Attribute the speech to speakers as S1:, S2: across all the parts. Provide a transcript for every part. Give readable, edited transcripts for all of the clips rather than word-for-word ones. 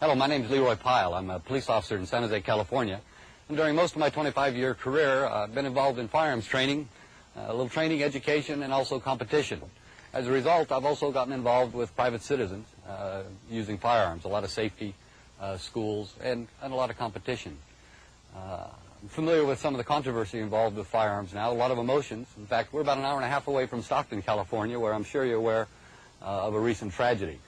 S1: Hello, my name is Leroy Pyle. I'm a police officer in San Jose, California. And during most of my 25-year career, I've been involved in firearms training, a little training, education, and also competition. As a result, I've also gotten involved with private citizens using firearms, a lot of safety, schools, and a lot of competition. I'm familiar with some of the controversy involved with firearms now, a lot of emotions. In fact, we're about an hour and a half away from Stockton, California, where I'm sure you're aware of a recent tragedy.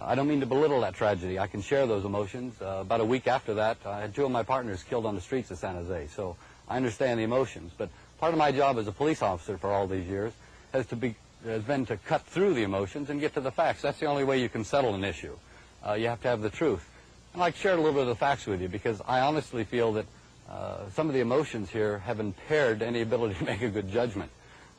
S1: I don't mean to belittle that tragedy. I can share those emotions. About a week after that, I had two of my partners killed on the streets of San Jose, so I understand the emotions. But part of my job as a police officer for all these years has been to cut through the emotions and get to the facts. That's the only way you can settle an issue. You have to have the truth. I'd like to share a little bit of the facts with you because I honestly feel that some of the emotions here have impaired any ability to make a good judgment.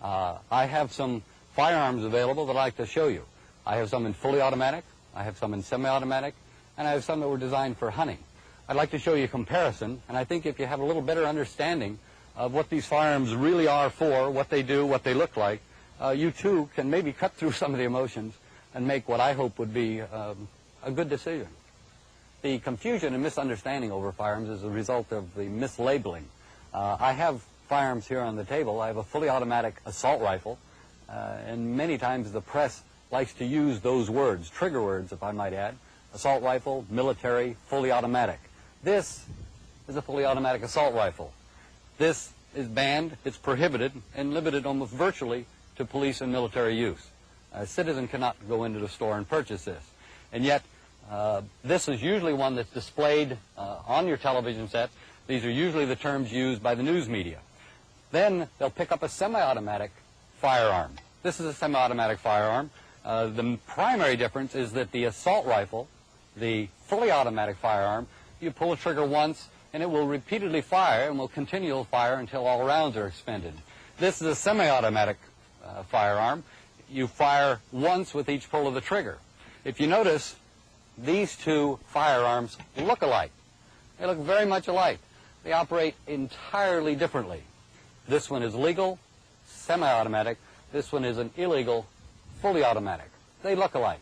S1: I have some firearms available that I'd like to show you. I have some in fully automatic, I have some in semi-automatic, and I have some that were designed for hunting. I'd like to show you a comparison, and I think if you have a little better understanding of what these firearms really are for, what they do, what they look like, you too can maybe cut through some of the emotions and make what I hope would be a good decision. The confusion and misunderstanding over firearms is a result of the mislabeling. I have firearms here on the table. I have a fully automatic assault rifle, and many times the press likes to use those words, trigger words if I might add, assault rifle, military, fully automatic. This is a fully automatic assault rifle. This is banned, it's prohibited, and limited almost virtually to police and military use. A citizen cannot go into the store and purchase this. And yet, this is usually one that's displayed on your television sets. These are usually the terms used by the news media. Then they'll pick up a semi-automatic firearm. This is a semi-automatic firearm. The primary difference is that the assault rifle, the fully automatic firearm, you pull the trigger once and it will repeatedly fire and will continue to fire until all rounds are expended. This is a semi-automatic firearm. You fire once with each pull of the trigger. If you notice, these two firearms look alike. They look very much alike. They operate entirely differently. This one is legal, semi-automatic. This one is an illegal, fully automatic. They look alike.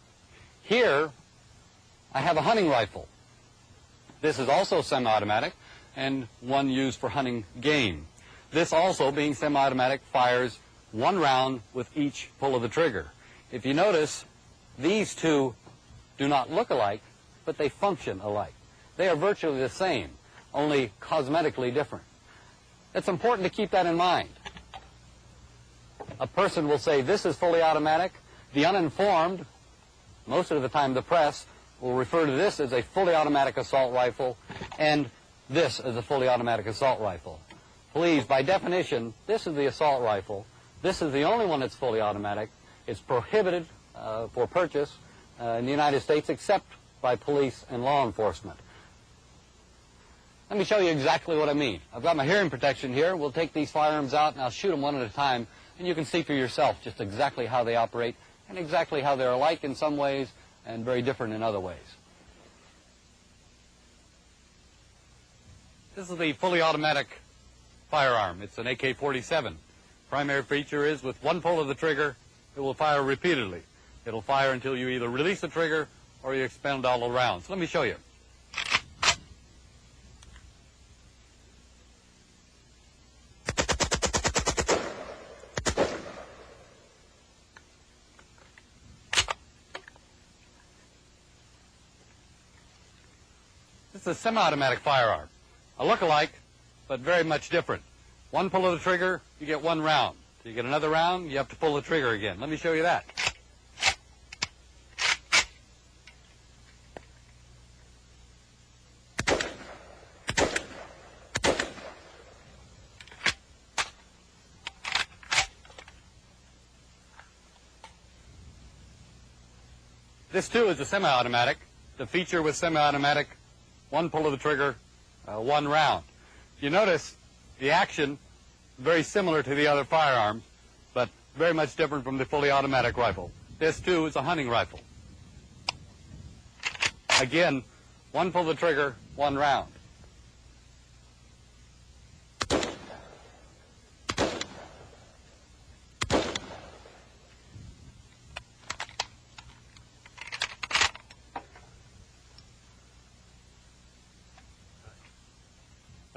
S1: Here, I have a hunting rifle. This is also semi-automatic and one used for hunting game. This also, being semi-automatic, fires one round with each pull of the trigger. If you notice, these two do not look alike, but they function alike. They are virtually the same, only cosmetically different. It's important to keep that in mind. A person will say this is fully automatic. The uninformed, most of the time the press, will refer to this as a fully automatic assault rifle and this as a fully automatic assault rifle. Please, by definition, this is the assault rifle. This is the only one that's fully automatic. It's prohibited for purchase in the United States except by police and law enforcement. Let me show you exactly what I mean. I've got my hearing protection here. We'll take these firearms out and I'll shoot them one at a time, and you can see for yourself just exactly how they operate and exactly how they're alike in some ways and very different in other ways. This is the fully automatic firearm. It's an AK-47. Primary feature is with one pull of the trigger, it will fire repeatedly. It'll fire until you either release the trigger or you expend all the rounds. Let me show you. This is a semi-automatic firearm. A look-alike, but very much different. One pull of the trigger, you get one round. So you get another round, you have to pull the trigger again. Let me show you that. This too is a semi-automatic. The feature with semi-automatic, one pull of the trigger, one round. You notice the action very similar to the other firearms, but very much different from the fully automatic rifle. This too is a hunting rifle. Again, one pull of the trigger, one round.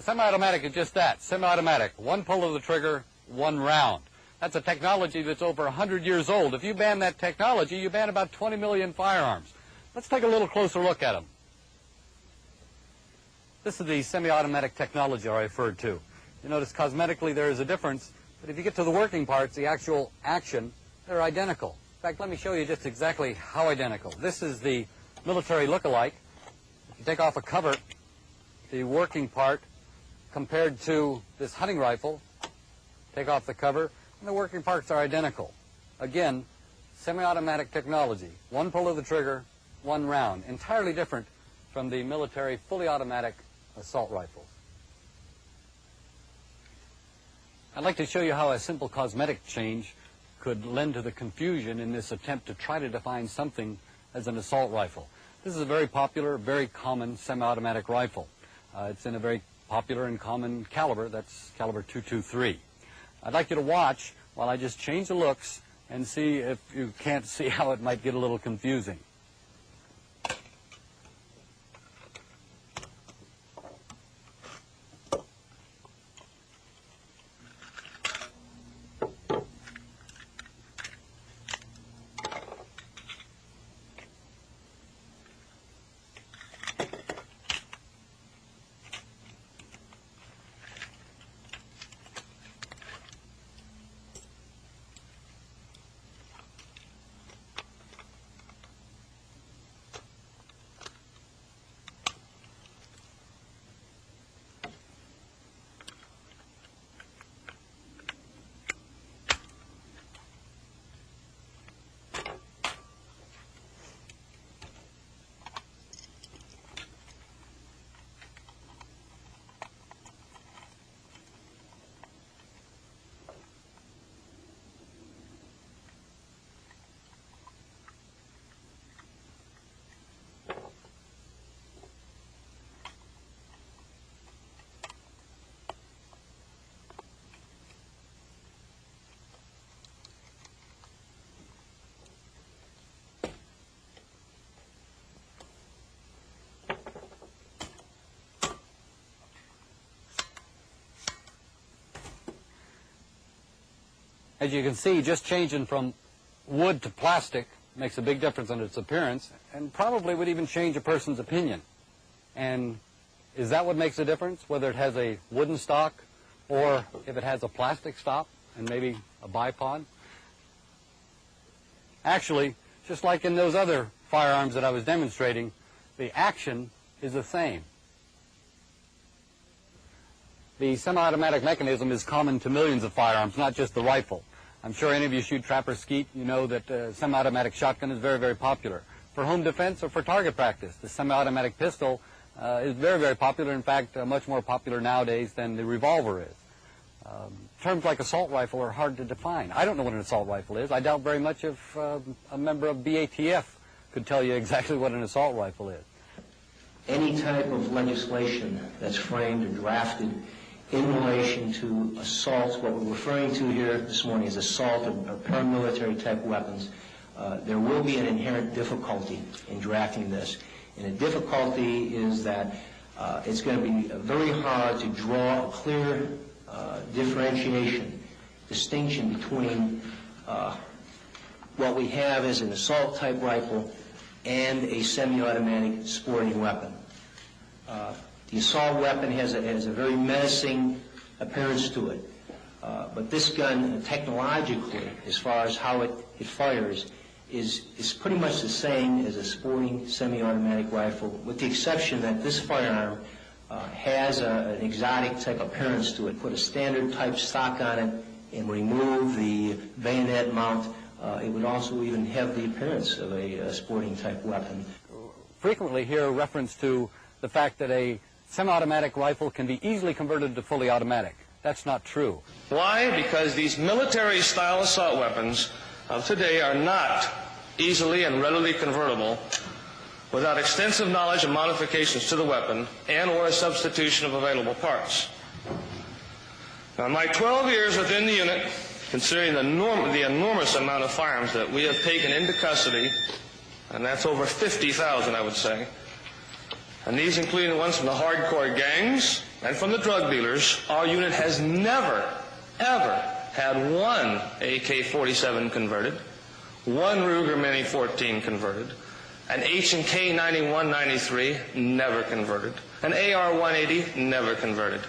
S1: A semi-automatic is just that, semi-automatic. One pull of the trigger, one round. That's a technology that's over 100 years old. If you ban that technology, you ban about 20 million firearms. Let's take a little closer look at them. This is the semi-automatic technology I referred to. You notice cosmetically there is a difference, but if you get to the working parts, the actual action, they're identical. In fact, let me show you just exactly how identical. This is the military look-alike. If you take off a cover, the working part compared to this hunting rifle, take off the cover, and the working parts are identical. Again, semi-automatic technology. One pull of the trigger, one round. Entirely different from the military fully automatic assault rifles. I'd like to show you how a simple cosmetic change could lend to the confusion in this attempt to try to define something as an assault rifle. This is a very popular, very common semi-automatic rifle. It's in a very popular and common caliber, that's caliber .223. I'd like you to watch while I just change the looks and see if you can't see how it might get a little confusing. As you can see, just changing from wood to plastic makes a big difference in its appearance and probably would even change a person's opinion. And is that what makes a difference, whether it has a wooden stock or if it has a plastic stop and maybe a bipod? Actually, just like in those other firearms that I was demonstrating, the action is the same. The semi-automatic mechanism is common to millions of firearms, not just the rifle. I'm sure any of you shoot trap or skeet, you know that semi-automatic shotgun is very, very popular. For home defense or for target practice, the semi-automatic pistol is very, very popular. In fact, much more popular nowadays than the revolver is. Terms like assault rifle are hard to define. I don't know what an assault rifle is. I doubt very much if a member of BATF could tell you exactly what an assault rifle is.
S2: Any type of legislation that's framed or drafted in relation to assaults, what we're referring to here this morning is assault or paramilitary type weapons, there will be an inherent difficulty in drafting this. And the difficulty is that it's going to be very hard to draw a clear distinction between what we have as an assault type rifle and a semi-automatic sporting weapon. The assault weapon has a very menacing appearance to it. But this gun, technologically, as far as how it fires, is pretty much the same as a sporting semi-automatic rifle, with the exception that this firearm has an exotic type appearance to it. Put a standard type stock on it and remove the bayonet mount. It would also even have the appearance of a sporting type weapon.
S1: Frequently hear a reference to the fact that a semi-automatic rifle can be easily converted to fully automatic. That's not true.
S3: Why? Because these military-style assault weapons of today are not easily and readily convertible without extensive knowledge and modifications to the weapon and or a substitution of available parts. Now, in my 12 years within the unit, considering the enormous amount of firearms that we have taken into custody, and that's over 50,000, I would say, and these including the ones from the hardcore gangs, and from the drug dealers, our unit has never, ever had one AK-47 converted, one Ruger Mini-14 converted, an H&K 9193 never converted, an AR-180 never converted.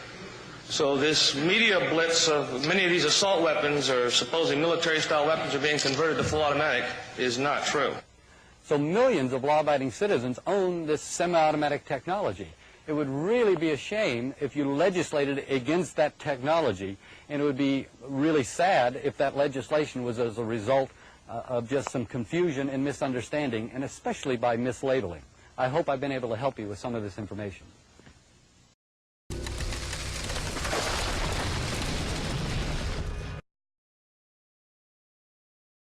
S3: So this media blitz of many of these assault weapons or supposedly military-style weapons are being converted to full automatic is not true.
S1: So millions of law-abiding citizens own this semi-automatic technology. It would really be a shame if you legislated against that technology, and it would be really sad if that legislation was as a result of just some confusion and misunderstanding, and especially by mislabeling. I hope I've been able to help you with some of this information.